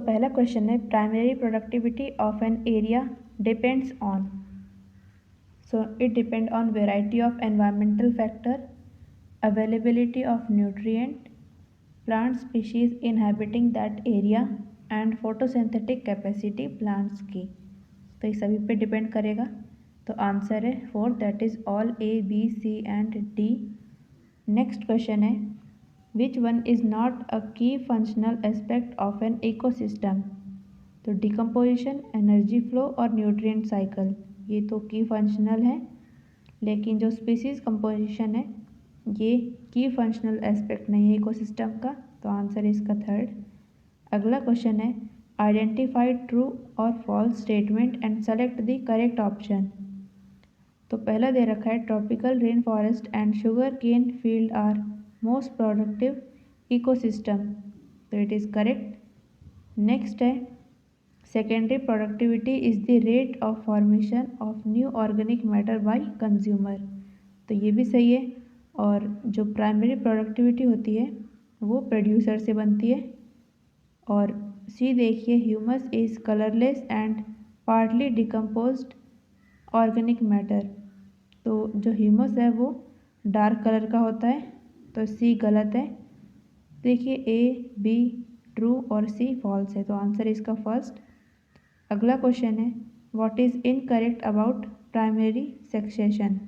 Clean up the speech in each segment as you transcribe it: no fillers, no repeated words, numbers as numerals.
पहला क्वेश्चन है primary productivity of an area depends on. So it depend on variety of environmental factor, availability of nutrient, plant species inhabiting that area and photosynthetic capacity plants की। तो ये सभी पे depend करेगा। तो answer है 4, that is all A, B, C and D। Next question है which one is not a key functional aspect of an ecosystem. तो डिकम्पोजिशन, एनर्जी फ्लो और न्यूट्रिएंट साइकिल, ये तो की फंक्शनल है, लेकिन जो स्पीसीज कंपोजिशन है ये की फंक्शनल एस्पेक्ट नहीं है इकोसिस्टम का। तो आंसर है इसका 3rd। अगला क्वेश्चन है आइडेंटिफाई ट्रू और false statement and select the correct option. तो पहला दे रखा है tropical rain forest and sugar cane field are most productive ecosystem. तो इट इज़ करेक्ट। नेक्स्ट है secondary productivity is the rate of formation of new organic matter by consumer. तो ये भी सही है। और जो प्राइमरी प्रोडक्टिविटी होती है वो प्रोड्यूसर से बनती है। और सी देखिए humus is colourless and partly decomposed organic matter. तो जो ह्यूमस है वो डार्क कलर का होता है। तो सी गलत है। देखिए A, B ट्रू और C फॉल्स है। तो आंसर इसका 1st। अगला क्वेश्चन है what is incorrect about primary succession.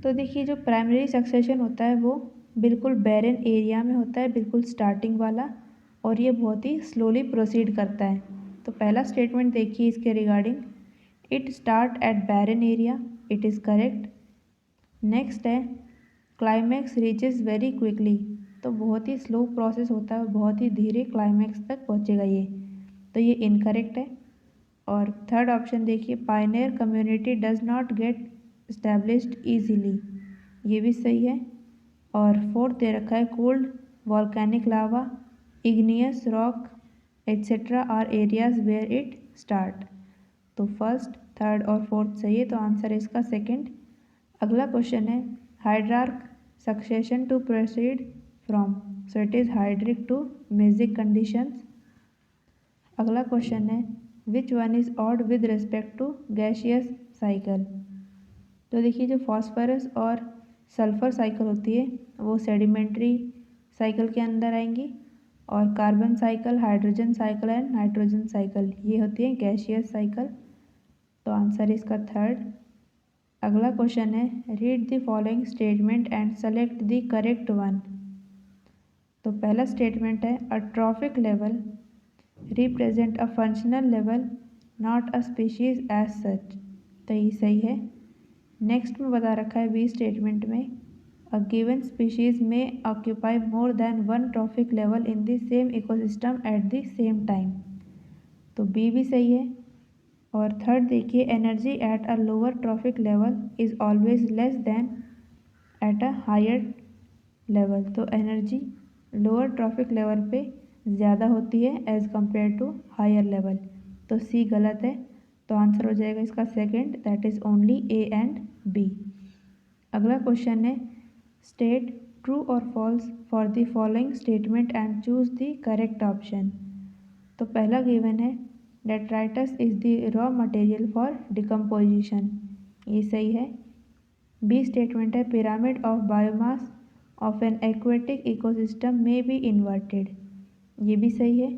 तो देखिए जो प्राइमरी सक्सेशन होता है वो बिल्कुल बैरन एरिया में होता है, बिल्कुल स्टार्टिंग वाला, और ये बहुत ही स्लोली प्रोसीड करता है। तो पहला स्टेटमेंट देखिए इसके regarding, it start at barren area, it is correct. Next है क्लाइमैक्स रीचेस वेरी क्विकली। तो बहुत ही स्लो प्रोसेस होता है और बहुत ही धीरे क्लाइमैक्स तक पहुँचेगा ये। तो ये इनकरेक्ट है। और थर्ड ऑप्शन देखिए pioneer community does not get established easily, ये भी सही है। और फोर्थ दे रखा है cold volcanic lava, igneous rock etcetera are areas where it start. तो फर्स्ट, थर्ड और फोर्थ सही है। तो आंसर है इसका 2nd। अगला क्वेश्चन है hydrarch succession to proceed from. So it is hydric to mesic conditions. अगला क्वेश्चन है which one is odd with respect to gaseous cycle. तो देखिए जो फॉस्फोरस और सल्फर साइकिल होती है वो सेडिमेंट्री साइकिल के अंदर आएंगी, और carbon cycle, hydrogen cycle and nitrogen cycle ये होती है गैसियस साइकिल। तो आंसर इसका 3rd। अगला क्वेश्चन है read the following statement and select the correct one. तो पहला स्टेटमेंट है a trophic level represent a functional level not a species as such. तो ये सही है। नेक्स्ट में बता रखा है बी स्टेटमेंट में अ गिवन स्पीशीज में occupy more than one trophic level in the same ecosystem at the same time. तो बी भी सही है। और थर्ड देखिए energy at a lower trophic level is always less than at a higher level. तो energy lower trophic level पे ज़्यादा होती है as compare to higher level. तो सी गलत है। तो आंसर हो जाएगा इसका 2nd, that is only A and B। अगला क्वेश्चन है स्टेट ट्रू और false for the following statement and choose the correct option. तो पहला गिवन है detritus is the raw material for decomposition, ये सही है। बी स्टेटमेंट है pyramid of biomass of an aquatic ecosystem में बी इन्वर्टेड, ये भी सही है।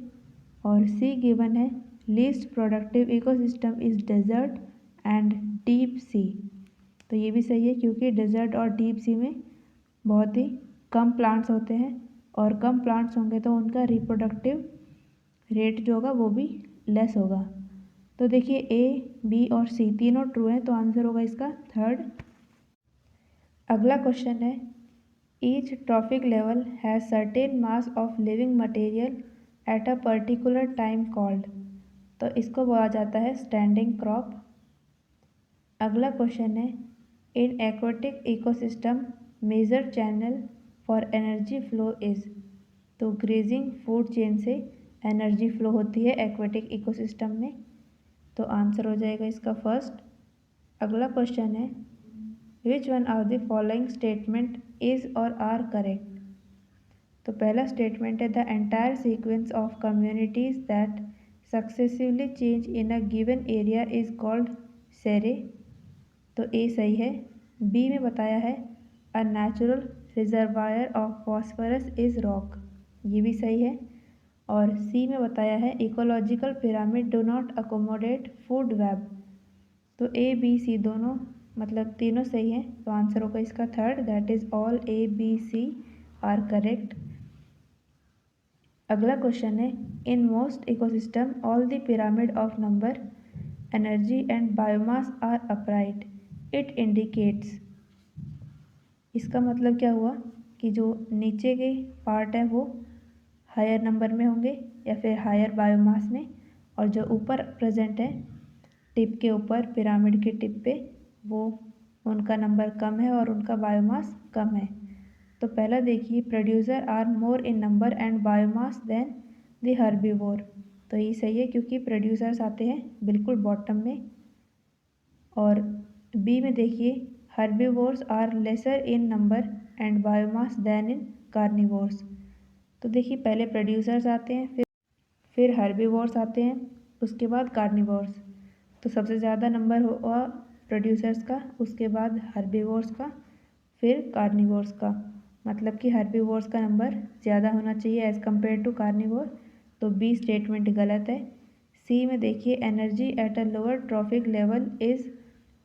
और सी गिवन है least productive ecosystem is desert and deep sea. तो ये भी सही है क्योंकि डेजर्ट और डीप सी में बहुत ही कम प्लांट्स होते हैं, और कम प्लांट्स होंगे तो उनका रिप्रोडक्टिव रेट जो होगा वो भी लेस होगा। तो देखिए A, B और C तीनों ट्रू हैं। तो आंसर होगा इसका 3rd। अगला क्वेश्चन है each trophic level has certain mass of living material at a particular time called. तो इसको बोला जाता है स्टैंडिंग क्रॉप। अगला क्वेश्चन है in aquatic ecosystem major channel for energy flow is. तो ग्रेजिंग फूड चेन से एनर्जी फ्लो होती है एक्वेटिक इकोसिस्टम में। तो आंसर हो जाएगा इसका 1st। अगला क्वेश्चन है which one of the following statement is or are correct. तो पहला स्टेटमेंट है the entire sequence of communities that successively change in a given area is called sere, तो ए सही है। बी में बताया है a natural reservoir of phosphorus is rock, ये भी सही है। और सी में बताया है ecological pyramid do not accommodate food web, तो ए बी सी दोनों मतलब तीनों सही हैं, तो आंसर होगा इसका third, that is all A B C are correct. अगला क्वेश्चन है in most ecosystem all the pyramid of number energy and biomass are upright, it indicates, इसका मतलब क्या हुआ कि जो नीचे के पार्ट है वो हायर नंबर में होंगे या फिर हायर बायोमास में, और जो ऊपर प्रेजेंट है टिप के ऊपर पिरामिड के टिप पे वो उनका नंबर कम है और उनका बायोमास कम है। तो पहला देखिए producer are more in number and biomass than the herbivore, तो ये सही है क्योंकि प्रोड्यूसर्स आते हैं बिल्कुल बॉटम में। और बी में देखिए herbivores are lesser in number and biomass than in carnivores, तो देखिए पहले प्रोड्यूसर्स आते हैं फिर हर्बीवोर्स आते हैं उसके बाद कार्निवोर्स, तो सबसे ज़्यादा नंबर हुआ प्रोड्यूसर्स का, उसके बाद हर्बीवोर्स का, फिर कार्निवोर्स का, मतलब कि हर्बीवोर्स का नंबर ज़्यादा होना चाहिए एज़ कम्पेयर टू कार्निवोर, तो बी स्टेटमेंट गलत है। सी में देखिए energy at a lower trophic level is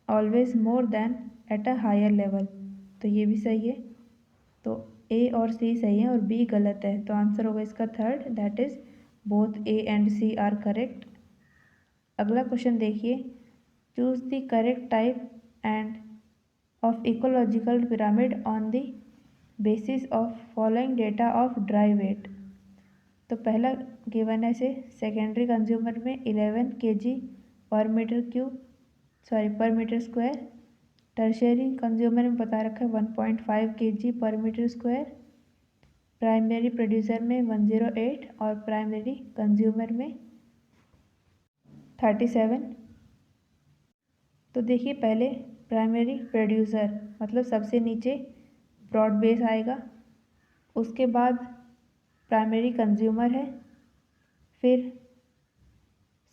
always more than at a higher level, तो ये भी सही है। तो ए और सी सही है और बी गलत है, तो आंसर होगा इसका third, that is both A and C are correct. अगला क्वेश्चन देखिए choose the correct type and of ecological pyramid on the basis of following data of dry weight, तो पहला गिवन है से सेकेंडरी कंज्यूमर में 11 kg पर metre cube पर metre square, tertiary consumer में बता रखा है 1.5 kg पर मीटर स्क्वायर, प्राइमरी प्रोड्यूसर में 108 और प्राइमरी कंज्यूमर में 37। तो देखिए पहले प्राइमरी प्रोड्यूसर मतलब सबसे नीचे ब्रॉड बेस आएगा, उसके बाद प्राइमरी कंज्यूमर है, फिर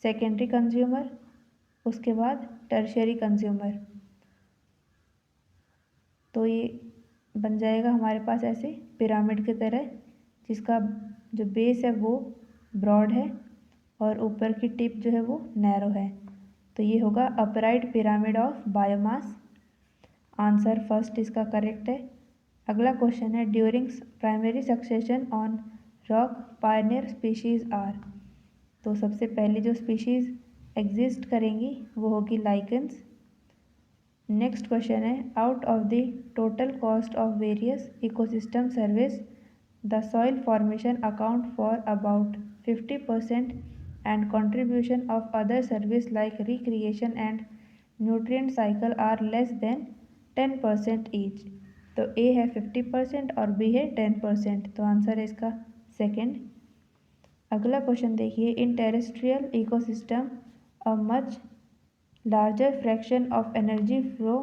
सेकेंडरी कंज्यूमर, उसके बाद टर्शियरी कंज्यूमर, तो ये बन जाएगा हमारे पास ऐसे पिरामिड की तरह, जिसका जो बेस है वो ब्रॉड है और ऊपर की टिप जो है वो नैरो है, तो ये होगा upright pyramid of biomass, answer first इसका करेक्ट है। अगला क्वेश्चन है during primary succession on rock pioneer species are, तो सबसे पहले जो स्पीशीज़ एग्जिस्ट करेंगी वो होगी लाइकेंस। नेक्स्ट क्वेश्चन है out of the total cost of various ecosystem service the soil formation account for about 50% and contribution of other service like recreation and nutrient cycle are less than 10% each, तो ए है 50% और B है 10%, तो answer है इसका second. अगला question देखिए in terrestrial ecosystem a much larger fraction of energy flow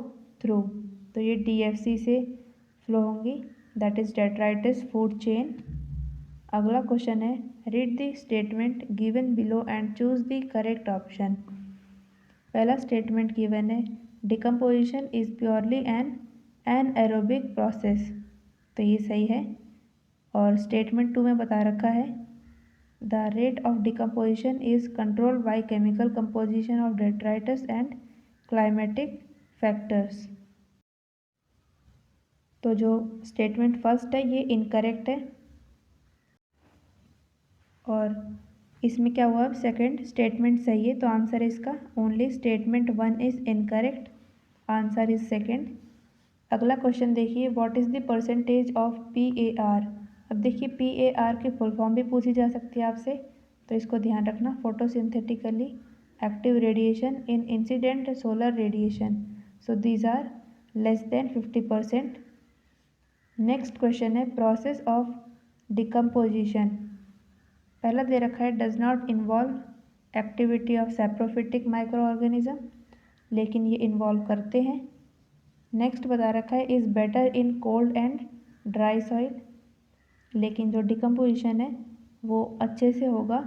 through, तो ये DFC से फ्लो होंगी, that is detritus food chain. अगला क्वेश्चन है read the statement given below and choose the correct option. पहला statement given है decomposition is purely an anaerobic process, तो ये सही है। और स्टेटमेंट 2 में बता रखा है the rate of decomposition is controlled by chemical composition of detritus and climatic factors, तो जो स्टेटमेंट फर्स्ट है ये इनकरेक्ट है, और इसमें क्या हुआ सेकंड स्टेटमेंट सही है, तो आंसर इसका only statement 1 is incorrect, answer is second. अगला क्वेश्चन देखिए what is the percentage of PAR, अब देखिए PAR की फुल फॉर्म भी पूछी जा सकती है आपसे, तो इसको ध्यान रखना photosynthetically active radiation in incident solar radiation, so these are less than 50%। Next question है प्रोसेस ऑफ डिकम्पोजिशन, पहला दे रखा है does not involve activity of saprophytic micro organism, लेकिन ये इन्वॉल्व करते हैं। नेक्स्ट बता रखा है is better in cold and dry soil, लेकिन जो डिकम्पोजिशन है वो अच्छे से होगा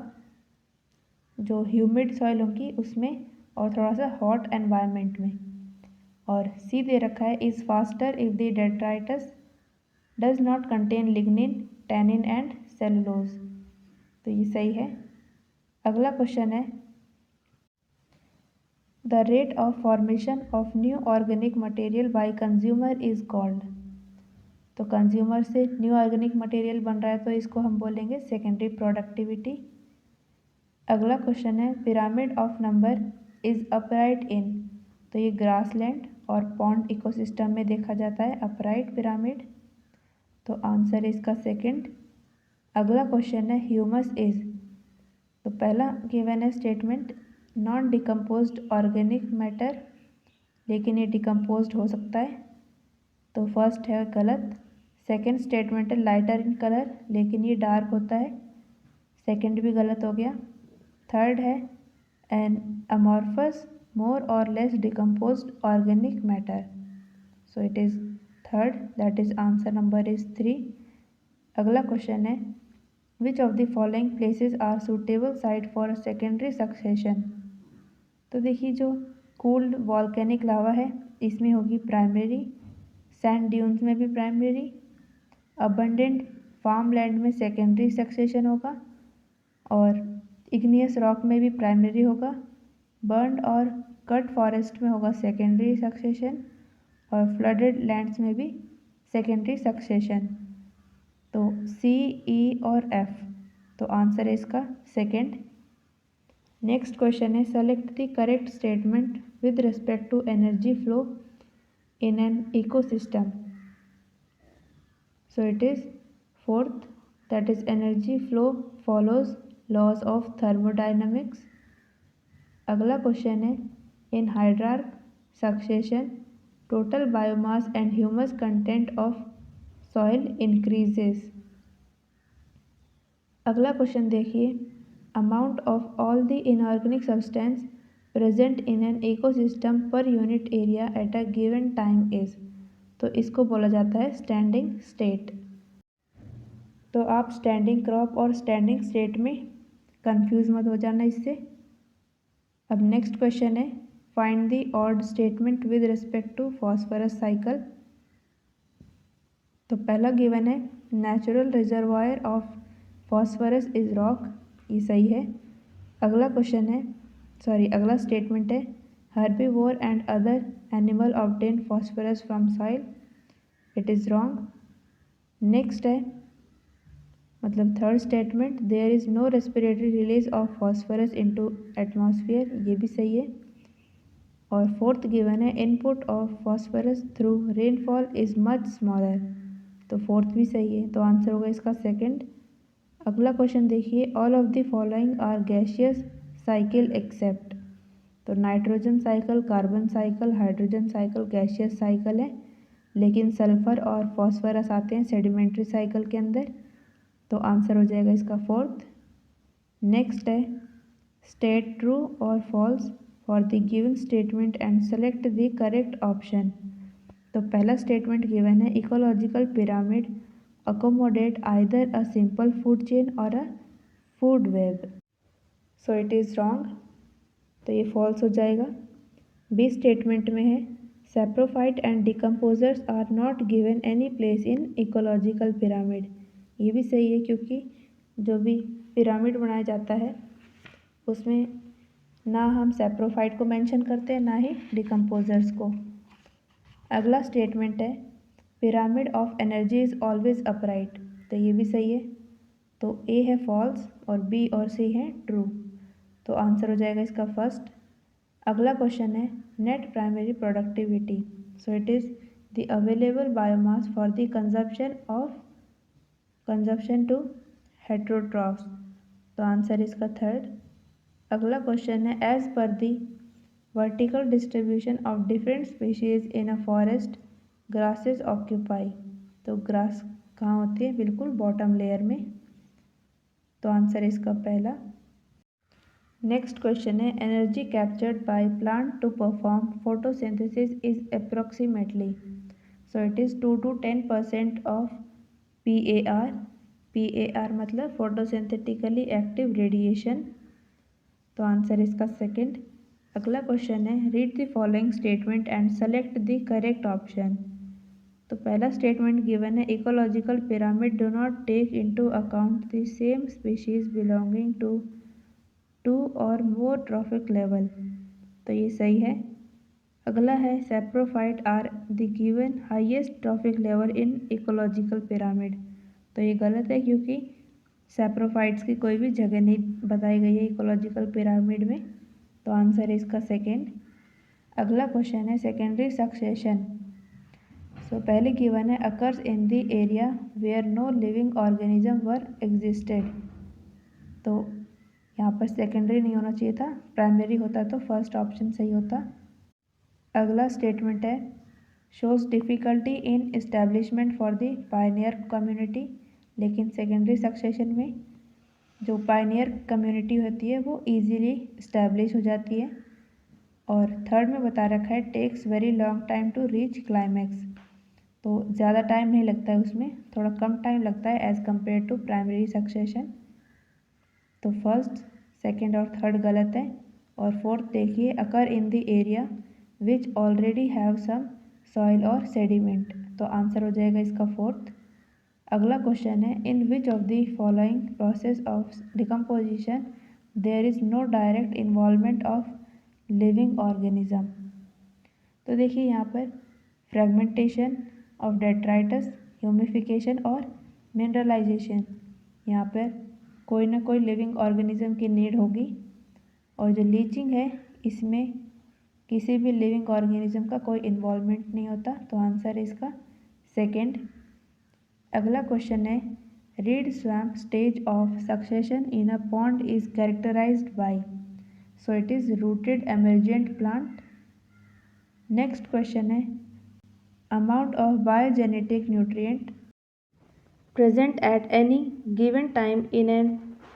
जो ह्यूमिड सॉइल होगी उसमें और थोड़ा सा हॉट एनवायरनमेंट में। और सी दे रखा है is faster if the detritus does not contain lignin tannin and cellulose, तो ये सही है। अगला क्वेश्चन है the rate of formation of new organic material by consumer is called, तो कंज्यूमर से न्यू ऑर्गेनिक मटेरियल बन रहा है तो इसको हम बोलेंगे सेकेंडरी प्रोडक्टिविटी। अगला क्वेश्चन है pyramid of number is upright इन, तो ये ग्रासलैंड और पॉन्ड इकोसिस्टम में देखा जाता है अपराइट पिरामिड, तो आंसर इसका सेकंड। अगला क्वेश्चन है ह्यूमस इज, तो पहला गिवन है statement non decomposed organic matter, लेकिन ये डिकम्पोज्ड हो सकता है, तो फर्स्ट है गलत। सेकंड स्टेटमेंट है लाइटर इन कलर, लेकिन ये डार्क होता है, सेकंड भी गलत हो गया। थर्ड है एन अमॉर्फस मोर और less decomposed organic matter, so it is third, that is answer number is 3। अगला क्वेश्चन है which of the following places are suitable site for secondary succession, तो देखिए जो कूल्ड वॉल्केनिक लावा है इसमें होगी प्राइमरी, सैंड ड्यून्स में भी प्राइमरी, अबंडेंट फार्म लैंड में सेकेंडरी सक्सेशन होगा, और इग्नियस रॉक में भी प्राइमरी होगा, बर्न्ड और कट फॉरेस्ट में होगा सेकेंडरी सक्सेशन, और फ्लडेड लैंड्स में भी सेकेंडरी सक्सेशन, तो सी ई और एफ, तो आंसर है इसका सेकेंड। नेक्स्ट क्वेश्चन है select the correct statement with respect to energy flow in an ecosystem, so it is fourth, that is energy flow follows laws of thermodynamics. अगला question है in hydrarch succession total biomass and humus content of soil increases. अगला question देखिए amount of all the inorganic substance present in an ecosystem per unit area at a given time is, तो इसको बोला जाता है standing state, तो आप standing crop और स्टैंडिंग स्टेट में कंफ्यूज मत हो जाना इससे। अब नेक्स्ट क्वेश्चन है find the odd statement with respect to phosphorus cycle, तो पहला गिवन है natural reservoir of phosphorus is rock, ये सही है। अगला क्वेश्चन है अगला स्टेटमेंट है herbivore and other animal obtain phosphorus from soil, it is wrong. Next है मतलब third statement there is no respiratory release of phosphorus into atmosphere, ये भी सही है। और फोर्थ गिवन है input of phosphorus through rainfall is much smaller, तो fourth भी सही है, तो आंसर होगा इसका सेकंड। अगला क्वेश्चन देखिए all of the following are gaseous cycle except, तो nitrogen cycle, carbon cycle, hydrogen cycle gaseous cycle है, लेकिन सल्फर और फॉस्फोरस आते हैं सेडिमेंट्री साइकिल के अंदर, तो आंसर हो जाएगा इसका फोर्थ। नेक्स्ट है स्टेट ट्रू और false for the given statement and select the correct option, तो पहला स्टेटमेंट गिवन है ecological pyramid accommodate either a simple food chain or a food web, so it is wrong, तो ये false हो जाएगा। B statement में है saprophyte and decomposers are not given any place in ecological pyramid, ये भी सही है क्योंकि जो भी पिरामिड बनाया जाता है उसमें ना हम सैप्रोफाइट को मेंशन करते हैं ना ही डिकम्पोजर्स को। अगला स्टेटमेंट है pyramid of energy is always upright, तो ये भी सही है, तो ए है फॉल्स और बी और सी है ट्रू, तो आंसर हो जाएगा इसका फर्स्ट। अगला क्वेश्चन है net primary productivity, so it is the available biomass for the consumption to heterotrophs, तो आंसर इसका थर्ड। अगला क्वेश्चन है as per the vertical distribution of different species in a forest grasses occupy, तो grass कहाँ होती है बिल्कुल bottom layer में, तो आंसर इसका पहला। नेक्स्ट क्वेश्चन है energy captured by plant to perform photosynthesis is approximately, so it is 2 to 10% of PAR, PAR मतलब फोटोसिंथेटिकली एक्टिव रेडिएशन। तो आंसर इसका सेकंड। अगला क्वेश्चन है read the following statement and select the correct option. तो पहला statement given है ecological pyramid do not take into account the same species belonging to two और more traffic level. तो ये सही है। अगला है saprophyte are the given highest trophic level in ecological pyramid. तो ये गलत है क्योंकि सैप्रोफाइट्स की कोई भी जगह नहीं बताई गई है इकोलॉजिकल पिरामिड में। तो आंसर है इसका सेकेंड। अगला क्वेश्चन है सेकेंडरी सक्सेशन। सो पहले गिवन है occurs in the area where no living organism were existed. तो यहाँ पर सेकेंडरी नहीं होना चाहिए था, प्राइमरी होता तो फर्स्ट ऑप्शन सही होता। अगला स्टेटमेंट है shows difficulty in establishment for the Pioneer community. लेकिन सेकेंडरी सक्सेशन में जो पायनियर कम्युनिटी होती है वो इजीली इस्टेब्लिश हो जाती है। और थर्ड में बता रखा है takes very long time to reach climax. तो ज़्यादा टाइम नहीं लगता है उसमें, थोड़ा कम टाइम लगता है as compare to primary succession. तो फर्स्ट, सेकेंड और थर्ड गलत है। और फोर्थ देखिए occur in the area which already have some soil और सेडिमेंट। तो आंसर हो जाएगा इसका फोर्थ। अगला क्वेश्चन है in which of the following process of decomposition there is no direct involvement of living organism. तो देखिए यहाँ पर फ्रेगमेंटेशन ऑफ डेट्राइटस, ह्यूमिफिकेशन और मिनरलाइजेशन, यहाँ पर कोई ना कोई लिविंग ऑर्गेनिज्म की नीड होगी। और जो लीचिंग है इसमें किसी भी लिविंग ऑर्गेनिज्म का कोई इन्वॉल्वमेंट नहीं होता। तो आंसर है इसका सेकेंड। अगला क्वेश्चन है reed swamp stage of succession in a pond is characterised by. So it is rooted emergent plant. Next question है amount of biogenetic nutrient present at any given time in an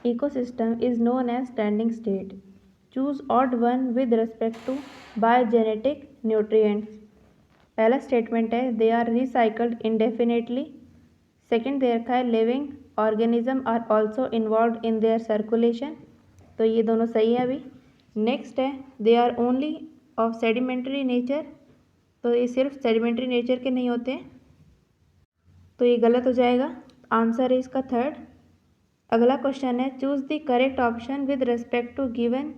ecosystem is known as standing state. Choose odd one with respect to biogenetic nutrients. पहला statement है they are recycled indefinitely. Second दे रखा है living organism are also involve in their circulation. तो ये दोनों सही है अभी। नेक्स्ट है they are only of sedimentary nature. तो ये सिर्फ सेडिमेंट्री नेचर के नहीं होते, तो ये गलत हो जाएगा। आंसर है इसका थर्ड। अगला क्वेश्चन है choose the correct option with respect to given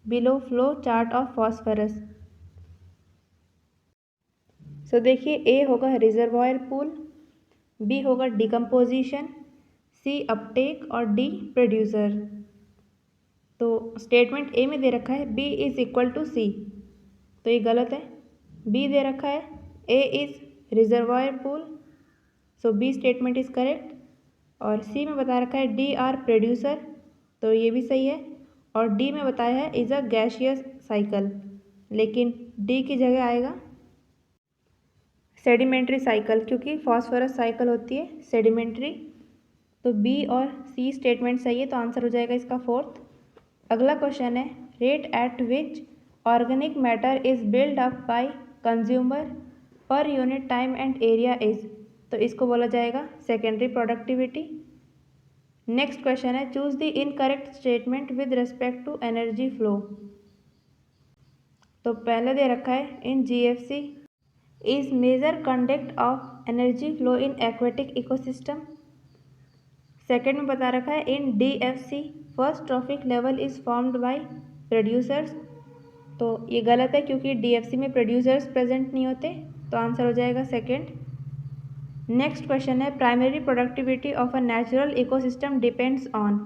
below flow chart of phosphorus. So देखिए ए होगा रिजर्वायर पूल, बी होगा डिकम्पोजिशन, सी अपटेक और डी प्रोड्यूसर। तो स्टेटमेंट ए में दे रखा है B is equal to C. तो ये गलत है। बी दे रखा है A is reservoir pool, so B statement is correct. और सी में बता रखा है डी आर प्रोड्यूसर, तो ये भी सही है। और डी में बताया है इज़ अ गैशियस साइकिल, लेकिन डी की जगह आएगा सेडिमेंट्री साइकिल, क्योंकि फॉस्फोरस साइकिल होती है सेडिमेंट्री। तो बी और सी स्टेटमेंट सही है, तो आंसर हो जाएगा इसका फोर्थ। अगला क्वेश्चन है rate at which organic matter is build up by consumer per unit time and area is. तो इसको बोला जाएगा सेकेंडरी प्रोडक्टिविटी। नेक्स्ट क्वेश्चन है choose the incorrect statement with respect to energy flow. तो पहले दे रखा है in GFC is major conduct of energy flow in aquatic ecosystem. Second में बता रखा है in DFC first trophic level is formed by producers. तो ये गलत है क्योंकि डीएफसी में प्रोड्यूसर्स प्रेजेंट नहीं होते, तो आंसर हो जाएगा सेकेंड। नेक्स्ट क्वेश्चन है primary productivity of a natural ecosystem depends on.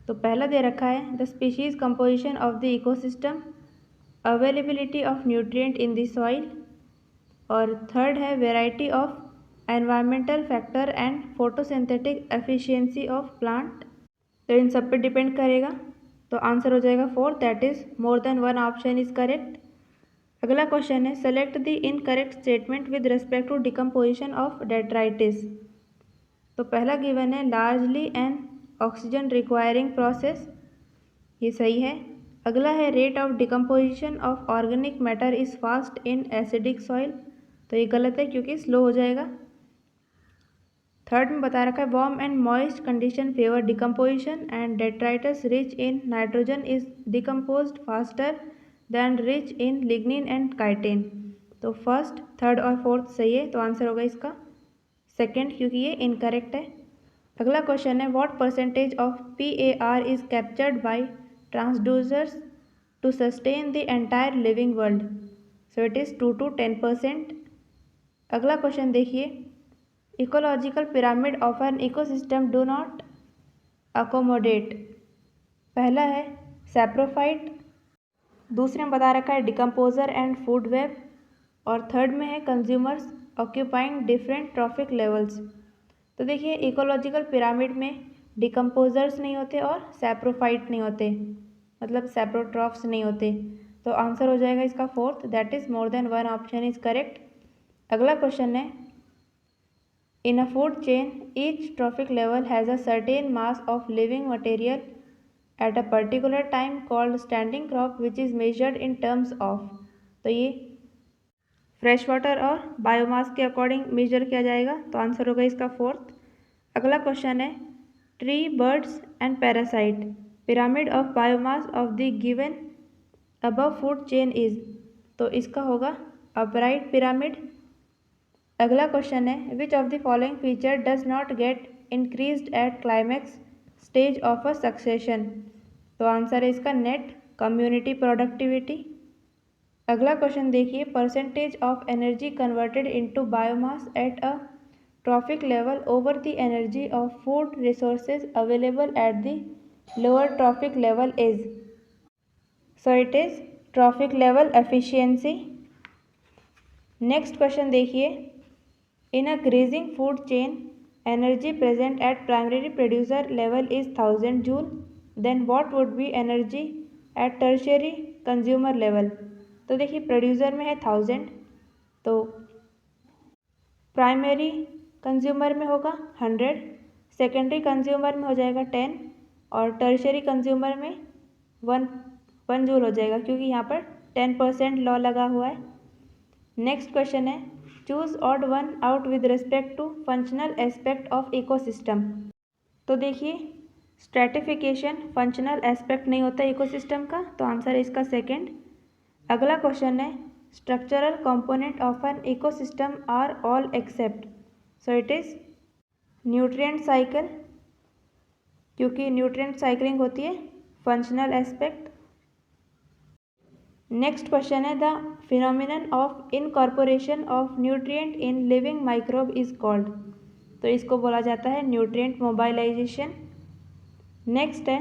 तो पहला दे रखा है the species composition of the ecosystem, availability of nutrient in the soil, और थर्ड है variety of environmental factor and photosynthetic efficiency of plant. तो इन सब पे डिपेंड करेगा, तो आंसर हो जाएगा fourth, that is more than one option is correct. अगला क्वेश्चन है select the incorrect statement with respect to decomposition of detritus. तो पहला गिवन है largely an oxygen requiring process, ये सही है। अगला है rate of decomposition of organic matter is fast in acidic soil, तो ये गलत है क्योंकि स्लो हो जाएगा। थर्ड में बता रखा है warm and moist condition favour decomposition and detritus rich in nitrogen is decomposed faster than rich in lignin and chitin. तो फर्स्ट, थर्ड और फोर्थ सही है, तो आंसर होगा इसका सेकेंड, क्योंकि ये इनकरेक्ट है। अगला क्वेश्चन है what percentage of PAR is captured by transducers to sustain the entire living world. So it is 2 to 10%। अगला क्वेश्चन देखिए, ecological pyramid of an ecosystem do not accommodate. पहला है सैप्रोफाइट, दूसरे में बता रखा है डिकम्पोजर एंड फूड वेब, और थर्ड में है consumers occupying different trophic levels. तो देखिए इकोलॉजिकल पिरामिड में डिकम्पोजर्स नहीं होते और सैप्रोफाइट नहीं होते, मतलब सैप्रोट्रॉफ्स नहीं होते, तो आंसर हो जाएगा इसका fourth, that is more than one option is correct. अगला क्वेश्चन है in a food chain each trophic level has a certain mass of living material at a particular time called standing crop which is measured in terms of. तो ये fresh water और biomass के according measure किया जाएगा, तो answer होगा इसका fourth. अगला क्वेश्चन है tree, birds and parasite pyramid of biomass of the given above food chain is. तो इसका होगा अपराइट पिरामिड। अगला क्वेश्चन है which of the following feature does not get increased at climax stage of a succession. तो answer है इसका net community productivity. अगला question देखिए percentage of energy converted into biomass at a trophic level over the energy of food resources available at the lower trophic level is. So it is trophic level efficiency. Next question देखिए in a grazing food chain energy present at primary producer level is 1000 joule, then what would be energy at tertiary consumer level. तो देखिए producer में है 1000, तो primary consumer में होगा 100, secondary consumer में हो जाएगा 10 और टर्शियरी कंज्यूमर में 1 जूल हो जाएगा, क्योंकि यहाँ पर 10% लॉ लगा हुआ है। नेक्स्ट क्वेश्चन है choose odd one out with respect to functional aspect of ecosystem. तो देखिए स्ट्रेटिफिकेशन फंक्शनल एस्पेक्ट नहीं होता इकोसिस्टम का, तो आंसर है इसका सेकेंड। अगला क्वेश्चन है structural component of an ecosystem are all except. So it is nutrient cycle, क्योंकि न्यूट्रिएंट साइकिलिंग होती है फंक्शनल एस्पेक्ट। नेक्स्ट क्वेश्चन है the phenomenon of incorporation of nutrient in living microbe is called. तो इसको बोला जाता है न्यूट्रिएंट मोबाइलाइजेशन। नेक्स्ट है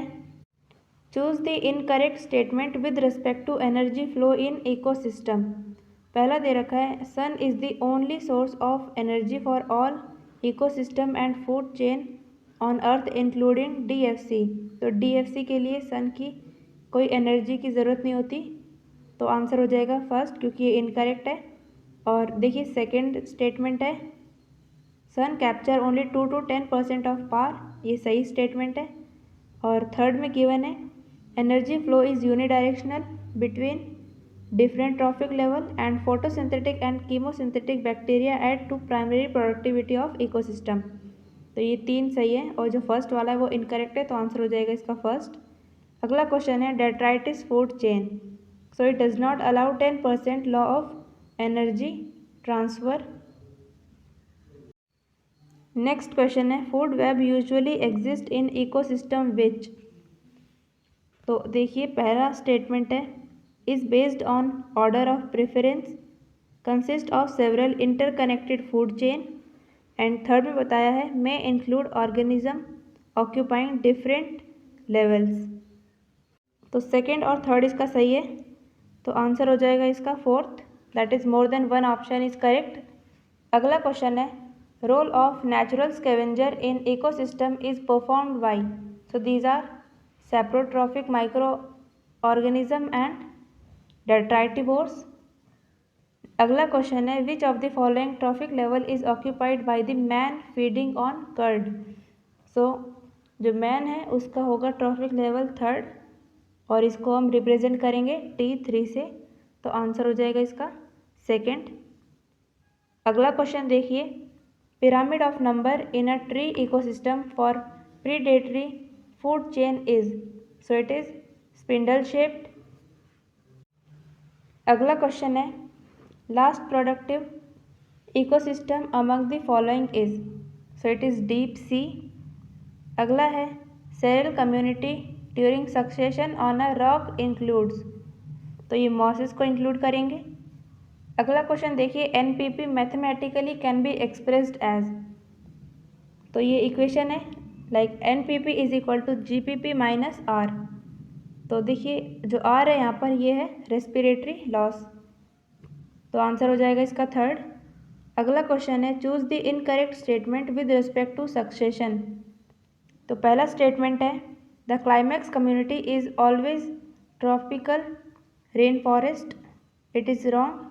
choose the incorrect statement with respect to energy flow in ecosystem. पहला दे रखा है sun is the only source of energy for all ecosystem and food chain on earth including DFC। तो DFC के लिए सन की कोई एनर्जी की ज़रूरत नहीं होती, तो आंसर हो जाएगा फर्स्ट, क्योंकि ये इनकरेक्ट है। और देखिए सेकंड स्टेटमेंट है sun capture only 2 to 10% of power, ये सही स्टेटमेंट है। और थर्ड में गिवन है energy flow is unidirectional between different trophic level and photosynthetic and chemosynthetic bacteria add to primary productivity of ecosystem. तो ये 3 सही है, और जो फर्स्ट वाला है वो इनकरेक्ट है, तो आंसर हो जाएगा इसका फर्स्ट। अगला क्वेश्चन है detritus food chain, so it does not allow 10% law of energy transfer. Next question है food web usually exist in ecosystem which. तो देखिए पहला स्टेटमेंट है is based on order of preference, consist of several interconnected food chain, and third में बताया है may include organism occupying different levels. तो second और थर्ड इसका सही है, तो आंसर हो जाएगा इसका fourth, that is more than one option is correct. अगला क्वेश्चन है role of natural scavenger in ecosystem is performed by. So these are saprotrophic microorganism and detritivores। अगला क्वेश्चन है which of the following trophic level is occupied by the man feeding on curd. So जो man है उसका होगा trophic level 3rd, और इसको हम represent करेंगे T3 से, तो आंसर हो जाएगा इसका सेकेंड। अगला क्वेश्चन देखिए pyramid of number in a tree ecosystem for predatory food chain is? So it is spindle shaped. अगला क्वेश्चन है least productive ecosystem among the following is? So it is deep sea. अगला है seral community during succession on a rock includes, तो ये mosses को include करेंगे। अगला question देखिए NPP mathematically can be expressed as, तो ये इक्वेशन है like NPP is equal to GPP minus R. तो देखिए जो आर है यहाँ पर ये है रेस्पिरेटरी लॉस, तो आंसर हो जाएगा इसका थर्ड। अगला क्वेश्चन है choose the incorrect statement with respect to succession. तो पहला स्टेटमेंट है the climax community is always tropical rain forest, it is wrong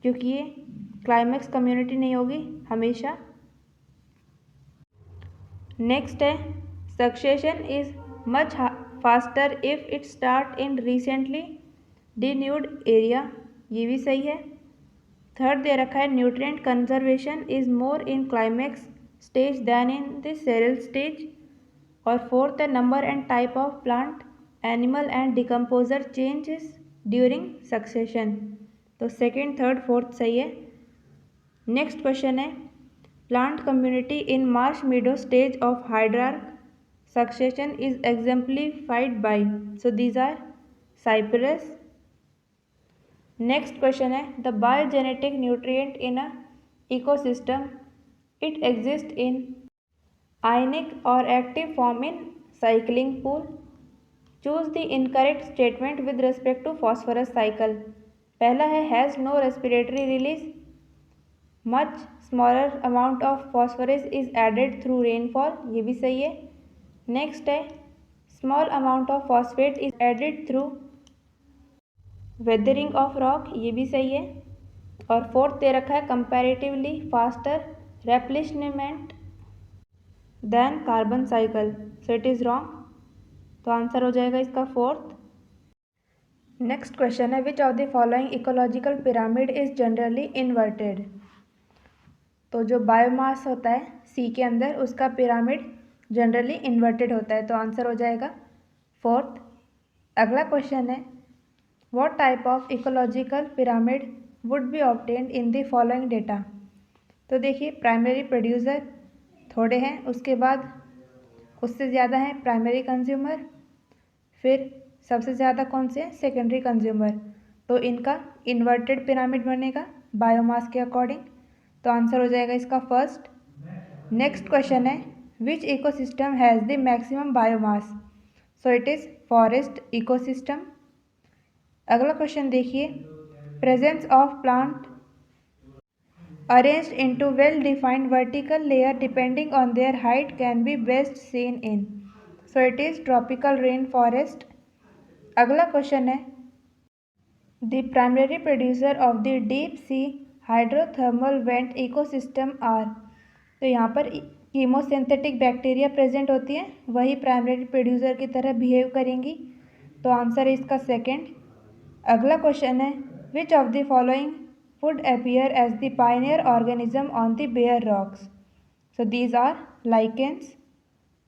क्योंकि ये क्लाइमैक्स कम्युनिटी नहीं होगी हमेशा। नेक्स्ट है succession is much faster if it start in recently denuded area, ये भी सही है। थर्ड दे रखा है nutrient conservation is more in climax stage than in the seral stage. और फोर्थ है number and type of plant animal and decomposer changes during succession, तो सेकेंड थर्ड फोर्थ सही है। नेक्स्ट क्वेश्चन है plant community in marsh meadow stage of hydrarch succession is exemplified by, so these are cyperus. Next question है the biogenetic nutrient in a ecosystem, it exist in ionic और active form in cycling pool. Choose the incorrect statement with respect to phosphorus cycle. पहला है has no respiratory release, much smaller amount of phosphorus is added through rainfall, ये भी सही है। Next है small amount of phosphate is added through weathering of rock, ये भी सही है। और फोर्थ दे रखा है comparatively faster replenishment than carbon cycle, so it is wrong, तो आंसर हो जाएगा इसका फोर्थ। नेक्स्ट क्वेश्चन है which of the following ecological pyramid is generally inverted. तो जो बायोमास होता है सी के अंदर उसका पिरामिड जनरली इन्वर्टेड होता है, तो आंसर हो जाएगा फोर्थ। अगला क्वेश्चन है what type of ecological pyramid would be obtained in the following data. तो देखिए प्राइमरी प्रोड्यूसर थोड़े हैं, उसके बाद उससे ज़्यादा हैं प्राइमरी कंज्यूमर, फिर सबसे ज़्यादा कौन से हैं सेकेंडरी कंज्यूमर, तो इनका इन्वर्टेड पिरामिड बनेगा बायोमास के अकॉर्डिंग, तो आंसर हो जाएगा इसका फर्स्ट। नेक्स्ट क्वेश्चन है which ecosystem has the maximum biomass, so it is forest ecosystem. अगला क्वेश्चन देखिए presence of plant arranged into well-defined vertical layer depending on their height can be best seen in, so it is tropical rainforest. अगला question है the primary producer of the deep sea hydrothermal vent ecosystem are, तो यहाँ पर chemosynthetic bacteria present होती हैं, वही primary producer की तरह बिहेव करेंगी, तो आंसर है इसका सेकेंड। अगला क्वेश्चन है which of the following would appear as the pioneer organism on the bare rocks, so these are lichens.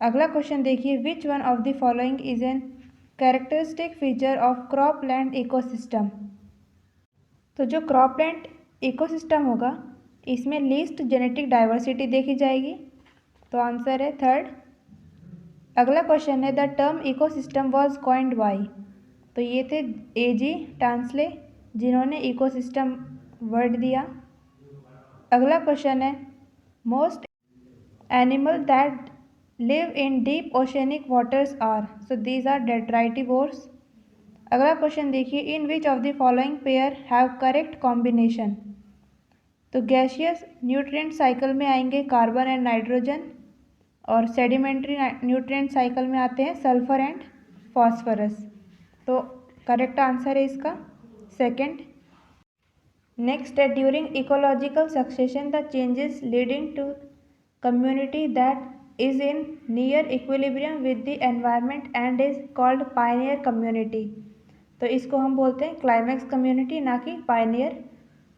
अगला क्वेश्चन देखिए which one of the following is an characteristic feature of cropland ecosystem। तो जो cropland ecosystem होगा इसमें least genetic diversity देखी जाएगी, तो answer है थर्ड। अगला क्वेश्चन है the term ecosystem was coined by, तो ये थे A.G. टांसले जिन्होंने इकोसिस्टम वर्ड दिया। अगला क्वेश्चन है most animal that live in deep oceanic waters are, so these are detritivores. अगला क्वेश्चन देखिए in which of the following pair have correct combination, तो गैसियस न्यूट्रिएंट साइकिल में आएंगे carbon and nitrogen, और sedimentary nutrient cycle में आते हैं sulphur and phosphorus, तो करेक्ट आंसर है इसका सेकेंड। नेक्स्ट है during ecological succession the changes leading to community that is in near equilibrium with the environment and is called pioneer community, तो इसको हम बोलते हैं क्लाइमैक्स कम्युनिटी ना कि पायनियर।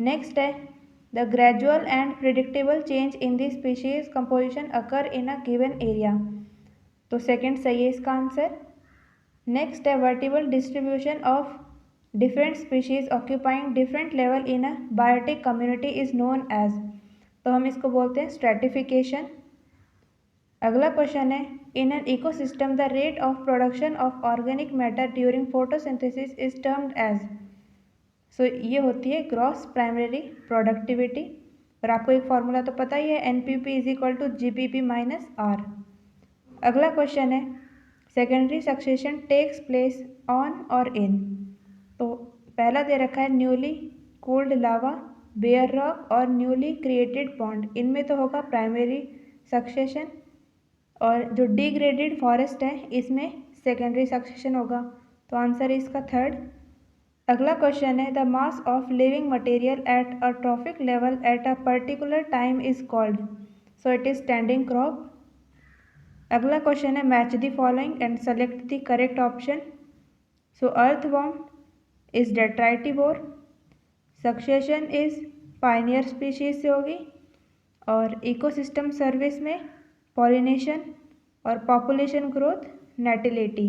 नेक्स्ट है the gradual and predictable change in the species composition occur in a given area. तो second सही है इसका आंसर। नेक्स्ट है vertical distribution of different species occupying different level in a biotic community is known as. तो हम इसको बोलते हैं स्ट्रेटिफिकेशन। अगला क्वेश्चन है in an ecosystem the rate of production of organic matter during photosynthesis is termed as. So ये होती है ग्रॉस प्राइमरी प्रोडक्टिविटी। और आपको एक फॉर्मूला तो पता ही है, NPP is equal to GPP minus R। अगला क्वेश्चन है secondary succession takes place on और इन। तो पहला दे रखा है newly cooled lava, bare rock और न्यूली क्रिएटेड पॉन्ड। इनमें तो होगा प्राइमरी सक्सेशन, और जो डिग्रेडेड फॉरेस्ट है इसमें सेकेंडरी सक्सेशन होगा। तो आंसर है इसका थर्ड। अगला क्वेश्चन है the mass of living material at a trophic level at a particular time is called. So it is standing crop. अगला क्वेश्चन है match the following and select the correct option. So earthworm is detritivore, succession is pioneer species से होगी, और ecosystem service में pollination और population growth natality.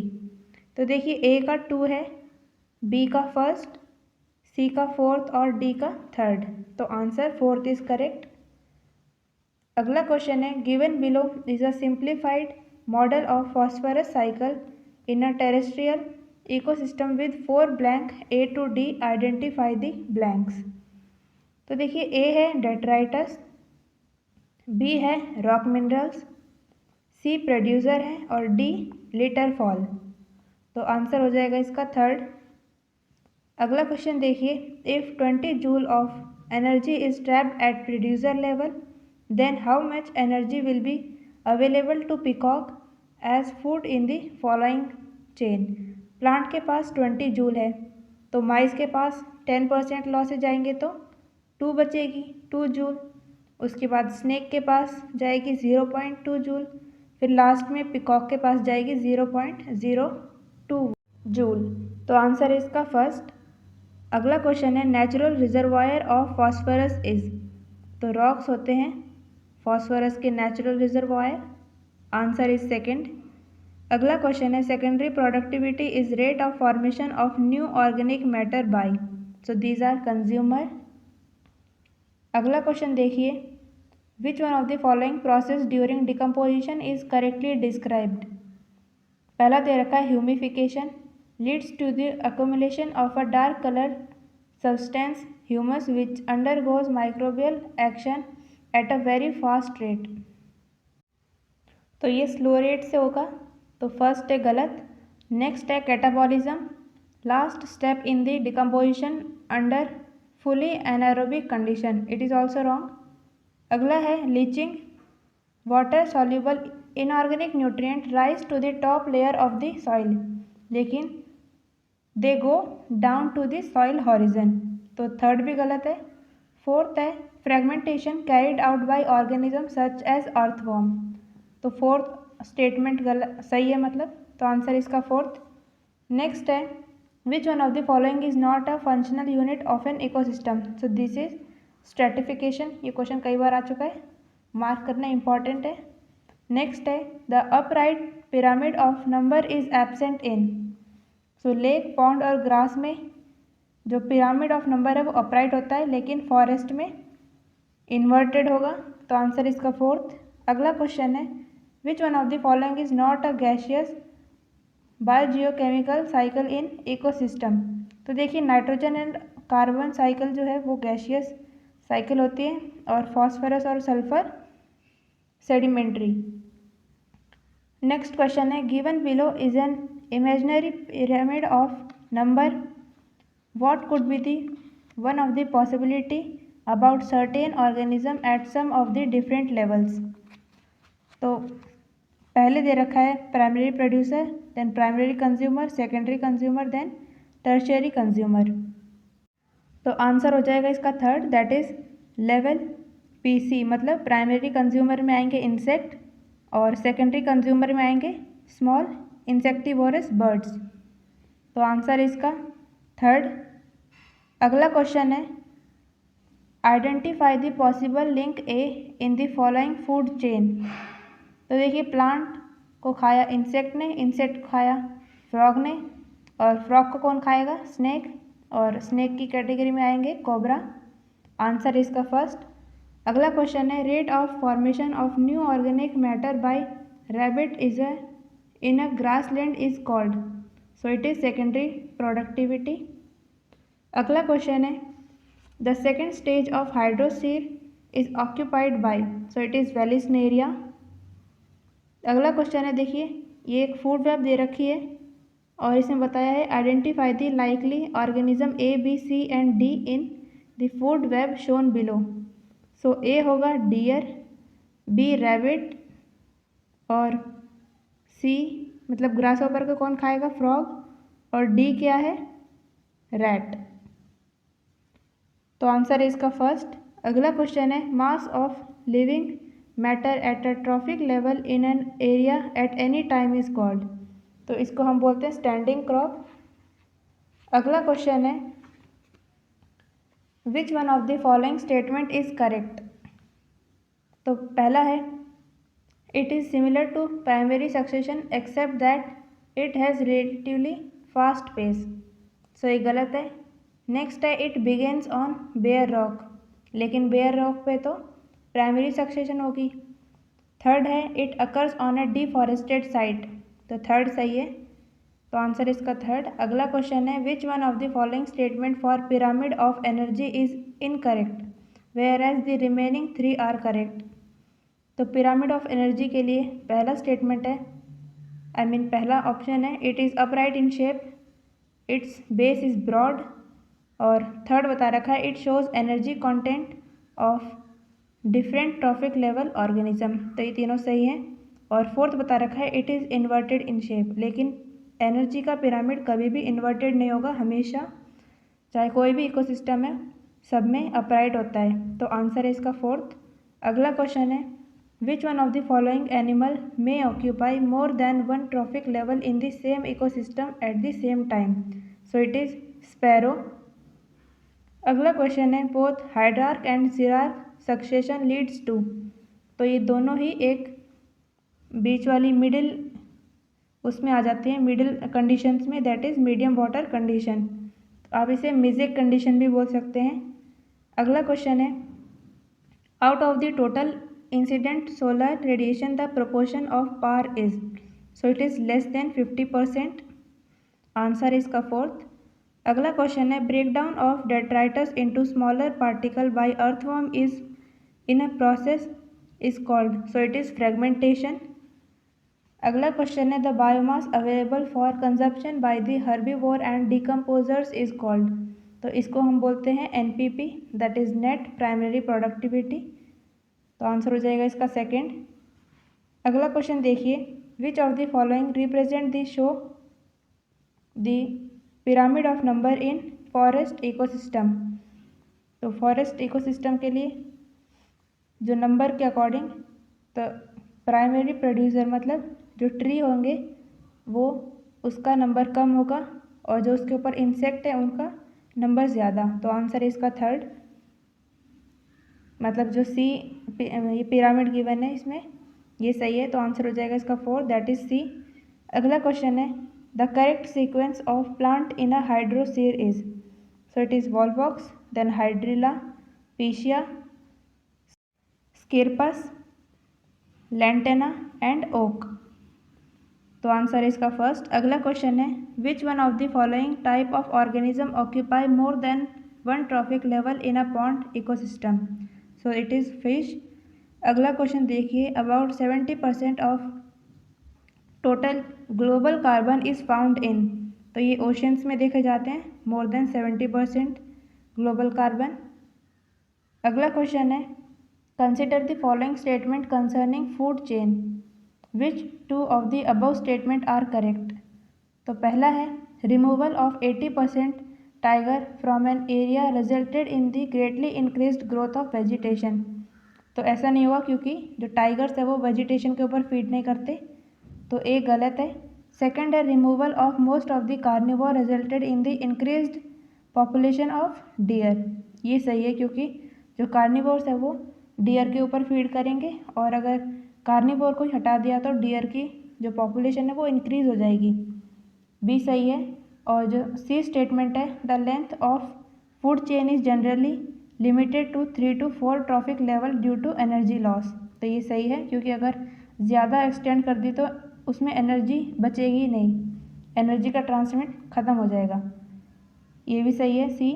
तो देखिए ए का 2 है, बी का फर्स्ट, सी का फोर्थ और डी का थर्ड। तो आंसर फोर्थ इज करेक्ट। अगला क्वेश्चन है given below is a simplified model of phosphorus cycle in a terrestrial ecosystem with 4 blank A to D identify the blanks. तो देखिए A है detritus, B है rock minerals, C producer है और D litter fall. तो answer हो जाएगा इसका थर्ड। अगला क्वेश्चन देखिए if 20 joule of energy is trapped at producer level then how much energy will be available to peacock as food in the following chain. Plant के पास 20 joule है, तो माइस के पास 10% लॉ से जाएंगे तो 2 बचेगी, 2 जूल। उसके बाद स्नेक के पास जाएगी 0.2 जूल, फिर लास्ट में पिकॉक के पास जाएगी 0.02 जूल। तो आंसर है इसका फर्स्ट। अगला क्वेश्चन है natural reservoir of phosphorus is. तो रॉक्स होते हैं फॉस्फोरस के natural reservoir. Answer is second. अगला क्वेश्चन है secondary productivity is rate of formation of new organic matter by. So these are consumer. अगला क्वेश्चन देखिए which one of the following process during decomposition is correctly described. पहला दे रखा है humification leads to the accumulation of a dark colored substance humus which undergoes microbial action at a very fast rate। तो ये slow rate से होगा, तो first है गलत। नेक्स्ट है catabolism last step in the decomposition under fully anaerobic condition, it is also wrong. अगला है leaching water soluble inorganic nutrient rise to the top layer of the soil लेकिन they go down to the soil horizon. तो third भी गलत है। Fourth है fragmentation carried out by organism such as earthworm. तो fourth statement गलत सही है मतलब, तो आंसर इसका फोर्थ। नेक्स्ट है which one of the following is not a functional unit of an ecosystem. So this is stratification. ये क्वेश्चन कई बार आ चुका है, मार्क करना इंपॉर्टेंट है। नेक्स्ट है the upright pyramid of number is absent in. So lake pond और grass में जो पिरामिड ऑफ नंबर है वो अपराइट होता है, लेकिन फॉरेस्ट में इन्वर्टेड होगा। तो आंसर इसका फोर्थ। अगला क्वेश्चन है which one of the following is not a gaseous biogeochemical cycle in ecosystem. तो देखिए नाइट्रोजन एंड कार्बन साइकिल जो है वो गैसियस साइकिल होती है, और फॉस्फोरस और सल्फर सेडिमेंट्री। नेक्स्ट क्वेश्चन है given below is an imaginary pyramid of number, what could be the one of the possibility about certain organism at some of the different levels। तो पहले दे रखा है primary producer, then primary consumer, secondary consumer, then tertiary consumer. तो answer हो जाएगा इसका third, that is level PC। मतलब प्राइमरी कंज्यूमर में आएंगे इंसेक्ट और सेकेंडरी कंज्यूमर में आएंगे स्मॉल इंसेक्टिवोरस बर्ड्स। तो आंसर इसका थर्ड। अगला क्वेश्चन है identify the possible link A in the following food chain. तो देखिए प्लांट को खाया इंसेक्ट ने, इंसेक्ट को खाया फ्रॉग ने, और फ्रॉग को कौन खाएगा? स्नेक, और स्नेक की कैटेगरी में आएंगे कोबरा। आंसर इसका फर्स्ट। अगला क्वेश्चन है rate of formation of new organic matter by rabbit is in a grassland is called. So it is secondary productivity. अगला क्वेश्चन है the second stage of hydrosere is occupied by. So it is vallisneria. अगला question है देखिए, ये एक food web दे रखी है और इसमें बताया है identify the likely organism A B C and D in the food web shown below. So A होगा डियर, बी रैबिट, और सी मतलब ग्रास होपर को कौन खाएगा? फ्रॉग, और डी क्या है? रैट। तो आंसर है इसका फर्स्ट। अगला क्वेश्चन है मास of living matter at a trophic level in an area at any time is called. तो इसको हम बोलते हैं स्टैंडिंग क्रॉप। अगला क्वेश्चन है which one of the following statement is correct. तो पहला है it is similar to primary succession except that it has relatively fast pace. So ये गलत है। नेक्स्ट है it begins on bare rock, लेकिन बेयर रॉक पे तो प्राइमरी सक्सेशन होगी। थर्ड है it occurs on a deforested site, तो थर्ड सही है। तो आंसर इसका थर्ड। अगला क्वेश्चन है which one of the following statement for pyramid of energy is incorrect where as the remaining 3 are correct. तो पिरामिड ऑफ एनर्जी के लिए पहला स्टेटमेंट है पहला ऑप्शन है it is upright in shape, its base is broad, और third बता रखा है it shows energy content of different trophic level organism. तो ये तीनों सही हैं। और फोर्थ बता रखा है it is inverted in shape, लेकिन एनर्जी का पिरामिड कभी भी इन्वर्टेड नहीं होगा, हमेशा चाहे कोई भी इकोसिस्टम है सब में अपराइट होता है। तो आंसर है इसका फोर्थ। अगला क्वेश्चन है which one of the following animal may occupy more than one trophic level in the same ecosystem at the same time. So it is sparrow. अगला क्वेश्चन है both hydrarch and xerarch succession leads to. तो ये दोनों ही एक बीच वाली middle उसमें आ जाते हैं, मिडिल कंडीशंस में, that is medium water condition. आप इसे मिजिक कंडीशन भी बोल सकते हैं। अगला क्वेश्चन है out of the total incident solar radiation the proportion of PAR is. So it is less than 50%। Answer इसका फोर्थ। अगला क्वेश्चन है break down of detritus into smaller particle by earthworm is in a process is called. So it is fragmentation. अगला question है the biomass available for consumption by the herbivore and decomposers is called. तो इसको हम बोलते हैं NPP, that is net primary productivity. तो answer हो जाएगा इसका सेकेंड। अगला क्वेश्चन देखिए विच of the following represent the show the pyramid of number in forest ecosystem. तो फॉरेस्ट इकोसिस्टम के लिए जो नंबर के अकॉर्डिंग, तो प्राइमरी प्रोड्यूसर मतलब जो ट्री होंगे वो उसका नंबर कम होगा और जो उसके ऊपर इंसेक्ट है उनका नंबर ज़्यादा। तो आंसर है इसका थर्ड। मतलब जो सी ये पिरामिड गिवन है इसमें ये सही है, तो आंसर हो जाएगा इसका फोर्थ, दैट इज़ सी। अगला क्वेश्चन है the correct sequence of plant in a hydrosere is. So it is volvox, then hydrilla, pistia, scirpus, lantana and oak. तो आंसर है इसका फर्स्ट। अगला क्वेश्चन है which one of the following type of organism occupy more than one trophic level in a pond ecosystem. So it is fish. अगला question देखिए about 70% of total global carbon is found in. तो ये oceans में देखे जाते हैं, more than 70% global carbon. अगला question है consider the following statement concerning food chain, which two of the above statement are correct. तो पहला है removal of 80% tiger from an area resulted in the greatly increased growth of vegetation. तो ऐसा नहीं हुआ क्योंकि जो टाइगर्स है वो वेजिटेशन के ऊपर फीड नहीं करते, तो ए गलत है। सेकंड है removal of most of the carnivore resulted in the increased population of dear, ये सही है क्योंकि जो कार्निवोर्स है वो डियर के ऊपर फीड करेंगे, और अगर कार्निवोर को हटा दिया तो डियर की जो पॉपुलेशन है वो इंक्रीज हो जाएगी। बी सही है। और जो सी स्टेटमेंट है, the length of food chain is generally limited to 3 to 4 trophic level due to energy loss. तो ये सही है, क्योंकि अगर ज़्यादा एक्सटेंड कर दी तो उसमें एनर्जी बचेगी नहीं, एनर्जी का ट्रांसमिट ख़त्म हो जाएगा। ये भी सही है सी।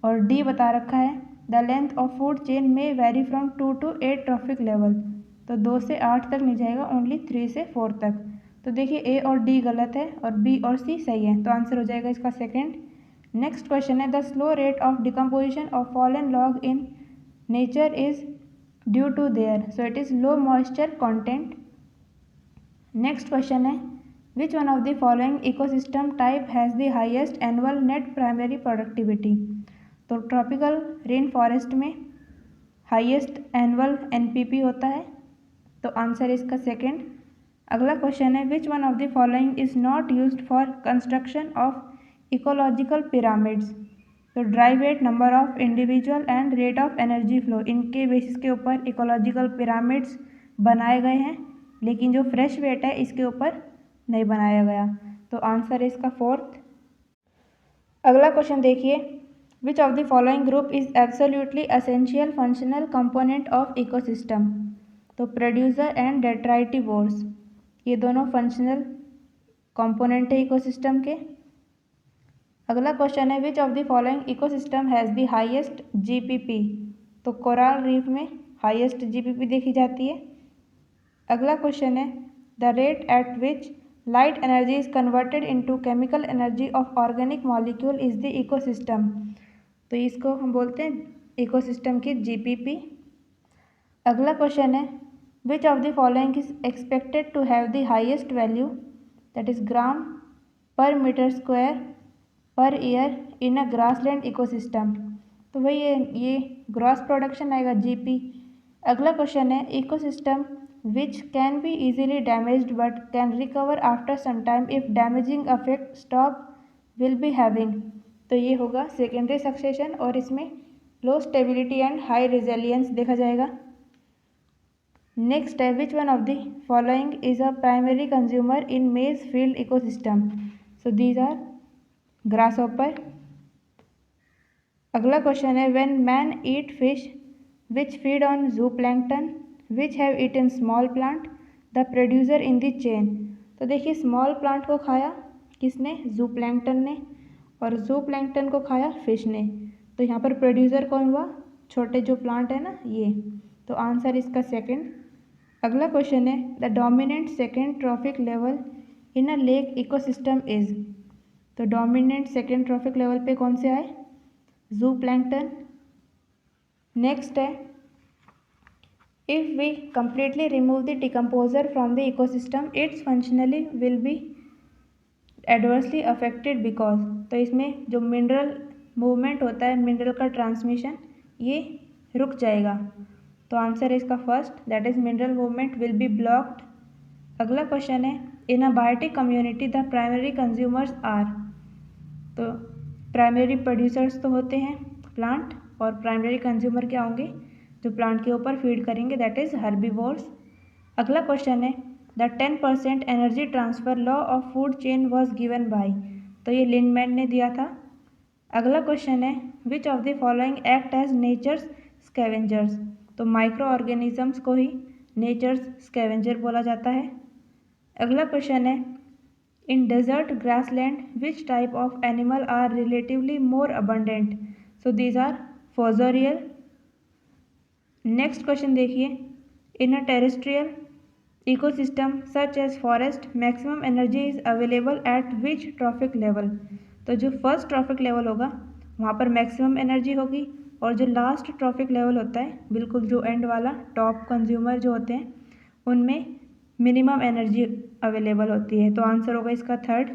और डी बता रखा है, the length of food chain में vary from 2 to 8 trophic level. तो 2 से 8 तक नहीं जाएगा, ओनली 3 से 4 तक। तो देखिए ए और डी गलत है और बी और सी सही है, तो आंसर हो जाएगा इसका सेकंड। नेक्स्ट क्वेश्चन है, the slow rate of decomposition of fallen log in nature is due to their, so it is low moisture content. Next question है, which one of the following ecosystem type has the highest annual net primary productivity. तो tropical rain forest में highest annual NPP होता है, तो answer इसका second. अगला question है, which one of the following is not used for construction of ecological pyramids. तो dry weight, number of individual and rate of energy flow, इनके basis के ऊपर इकोलॉजिकल पिरामिड्स बनाए गए हैं, लेकिन जो फ्रेश वेट है इसके ऊपर नहीं बनाया गया, तो आंसर है इसका फोर्थ। अगला क्वेश्चन देखिए, विच of the following group is absolutely essential functional component of ecosystem. तो प्रोड्यूसर एंड डेट्राइटिवोर्स, ये दोनों फंक्शनल कंपोनेंट है इकोसिस्टम के। अगला क्वेश्चन है, which of the following ecosystem has the highest GPP. तो कोरल रीफ में हाईएस्ट जीपीपी देखी जाती है। अगला क्वेश्चन है, the rate at which light energy is converted into chemical energy of organic molecule is the ecosystem. तो इसको हम बोलते हैं इकोसिस्टम की जीपीपी। अगला क्वेश्चन है, which of the following is expected to have the highest value, that is gram per metre square per year in a grassland ecosystem. तो वही ये ग्रॉस प्रोडक्शन आएगा जीपी। अगला क्वेश्चन है, ecosystem which can be easily damaged but can recover after some time if damaging affect stop will be having. तो ये होगा secondary succession, और इसमें low stability and high resilience देखा जाएगा। नेक्स्ट है, which one of the following is a primary consumer in maize field ecosystem. So these are grasshopper. अगला question है, when man eat fish which feed on zooplankton which have eaten small plant the producer in the chain. तो देखिए small plant को खाया किसने, जूप्लैंक्टन ने, और जूप्लैंक्टन को खाया फिश ने। तो यहाँ पर प्रोड्यूसर कौन हुआ, छोटे जो प्लांट है ना ये, तो आंसर इसका सेकंड। अगला क्वेश्चन है, the dominant second trophic level in a lake ecosystem is. तो डोमिनेंट सेकेंड ट्रॉफिक लेवल पे कौन से आए, जूप्लैंक्टन। नेक्स्ट है, if we completely remove the decomposer from the ecosystem its functionally will be adversely affected because। तो इसमें जो mineral movement होता है, मिनरल का ट्रांसमिशन, ये रुक जाएगा, तो आंसर है इसका first, that is mineral movement will be blocked. अगला क्वेश्चन है, in a biotic community the primary consumers are. तो प्राइमरी प्रोड्यूसर्स तो होते हैं प्लांट, और प्राइमरी कंज्यूमर क्या होंगे, जो प्लांट के ऊपर फीड करेंगे, दैट इज हर्बीवोर्स। अगला क्वेश्चन है, the 10% energy transfer law of food chain was given by. तो ये लिंडमैन ने दिया था। अगला क्वेश्चन है, which of the following act as nature's scavengers. तो माइक्रो ऑर्गेनिजम्स को ही नेचर्स स्कैवेंजर बोला जाता है। अगला क्वेश्चन है, in desert grassland which type of animal are relatively more abundant. So these are fossorial. Next question देखिए, in a terrestrial ecosystem such as forest maximum energy is available at which trophic level. तो जो first trophic level होगा वहाँ पर maximum energy होगी, और जो last trophic level होता है, बिल्कुल जो एंड वाला टॉप कंज्यूमर जो होते हैं, उनमें मिनिमम एनर्जी अवेलेबल होती है, तो आंसर होगा इसका थर्ड।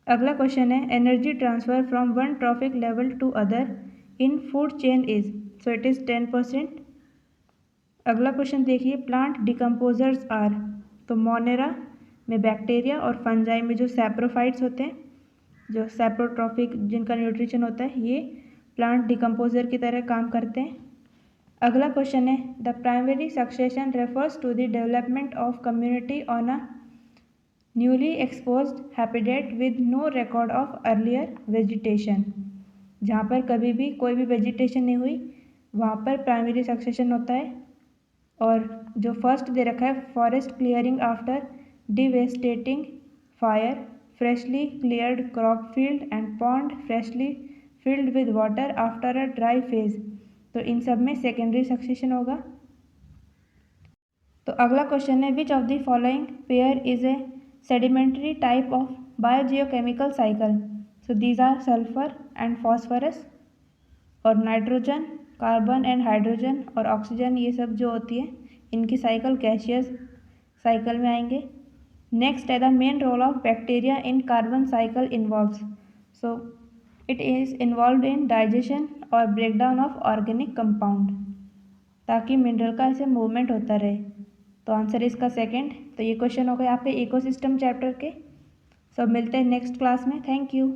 अगला क्वेश्चन है, energy transfer from one trophic level to other in food chain is. So it is 10%। अगला क्वेश्चन देखिए, प्लांट डिकम्पोजर्स आर। तो मोनेरा में बैक्टीरिया और फंजाई में जो सैप्रोफाइट्स होते हैं, जो सैप्रोट्रॉफिक जिनका न्यूट्रिशन होता है, ये प्लांट डिकम्पोजर की तरह काम करते हैं। अगला क्वेश्चन है the primary succession refers to the development of community on a newly exposed habitat with no record of earlier vegetation. जहाँ पर कभी भी कोई भी वेजिटेशन नहीं हुई वहाँ पर प्राइमरी सक्सेशन होता है। और जो फर्स्ट दे रखा है forest clearing after devastating fire, freshly cleared crop field and pond freshly filled with water after a dry phase. तो इन सब में सेकेंडरी सक्सेशन होगा। तो अगला क्वेश्चन है which of the following pair is a sedimentary type of biogeochemical cycle. So these are sulphur and phosphorus और nitrogen, carbon and hydrogen और oxygen, ये सब जो होती है इनकी साइकिल गैसियस साइकिल में आएंगे। नेक्स्ट है the main role of bacteria in carbon cycle involves. So it is involve in digestion और ब्रेकडाउन ऑफ ऑर्गेनिक कंपाउंड, ताकि मिनरल का ऐसे मूवमेंट होता रहे। तो आंसर इसका सेकंड। तो ये क्वेश्चन हो गए आपके इकोसिस्टम चैप्टर के। सब मिलते हैं नेक्स्ट क्लास में। Thank you.